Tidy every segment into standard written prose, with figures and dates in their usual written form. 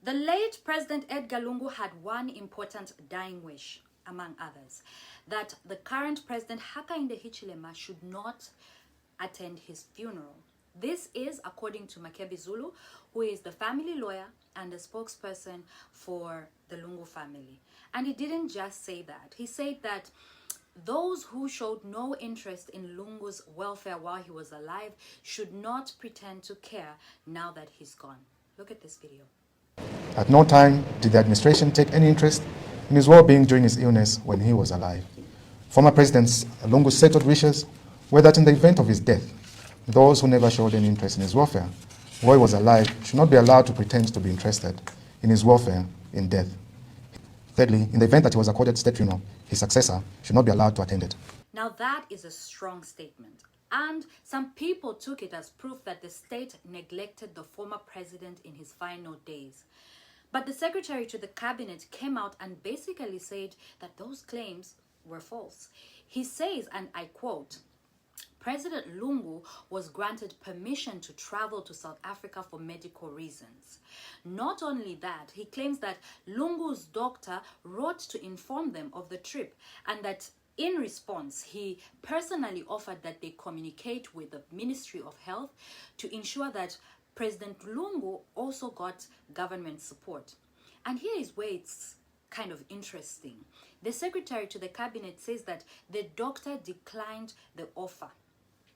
The late President Edgar Lungu had one important dying wish, among others, that the current President Hakainde Hichilema should not attend his funeral. This is according to Makebi, who is the family lawyer and a spokesperson for the Lungu family. And he didn't just say that. He said that those who showed no interest in Lungu's welfare while he was alive should not pretend to care now that he's gone. Look at this video. At no time did the administration take any interest in his well-being during his illness when he was alive. Former President Lungu's settled wishes were that in the event of his death, those who never showed any interest in his welfare while he was alive should not be allowed to pretend to be interested in his welfare in death. Thirdly, in the event that he was accorded state funeral, his successor should not be allowed to attend it. Now that is a strong statement. And some people took it as proof that the state neglected the former president in his final days. But the secretary to the cabinet came out and basically said that those claims were false. He says, and I quote, President Lungu was granted permission to travel to South Africa for medical reasons. Not only that, he claims that Lungu's doctor wrote to inform them of the trip and that in response, he personally offered that they communicate with the Ministry of Health to ensure that President Lungu also got government support. And here is where it's kind of interesting. The secretary to the cabinet says that the doctor declined the offer,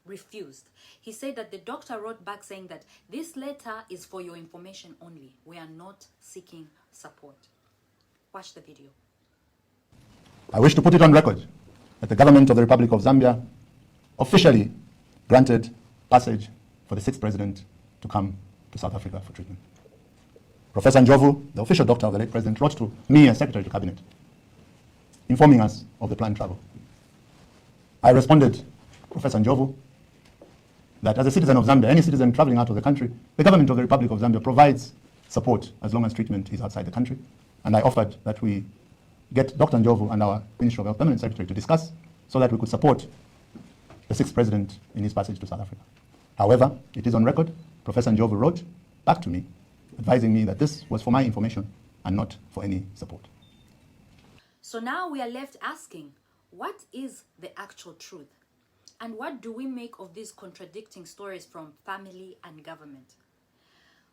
refused. He said that the doctor wrote back saying that this letter is for your information only. We are not seeking support. Watch the video. I wish to put it on record that the government of the Republic of Zambia officially granted passage for the 6th president to come to South Africa for treatment. Professor Njovu, the official doctor of the late president, wrote to me as Secretary to Cabinet, informing us of the planned travel. I responded, Professor Njovu, that as a citizen of Zambia, any citizen traveling out of the country, the government of the Republic of Zambia provides support as long as treatment is outside the country. And I offered that we get Dr. Njovu and our Ministry of Health Permanent Secretary to discuss so that we could support the 6th president in his passage to South Africa. However, it is on record, Professor Njovu wrote back to me, advising me that this was for my information and not for any support. So now we are left asking, what is the actual truth? And what do we make of these contradicting stories from family and government?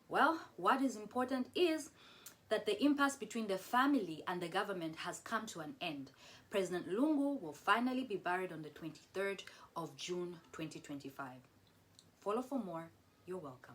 Well, what is important is that the impasse between the family and the government has come to an end. President Lungu will finally be buried on the 23rd of June 2025. Follow for more. You're welcome.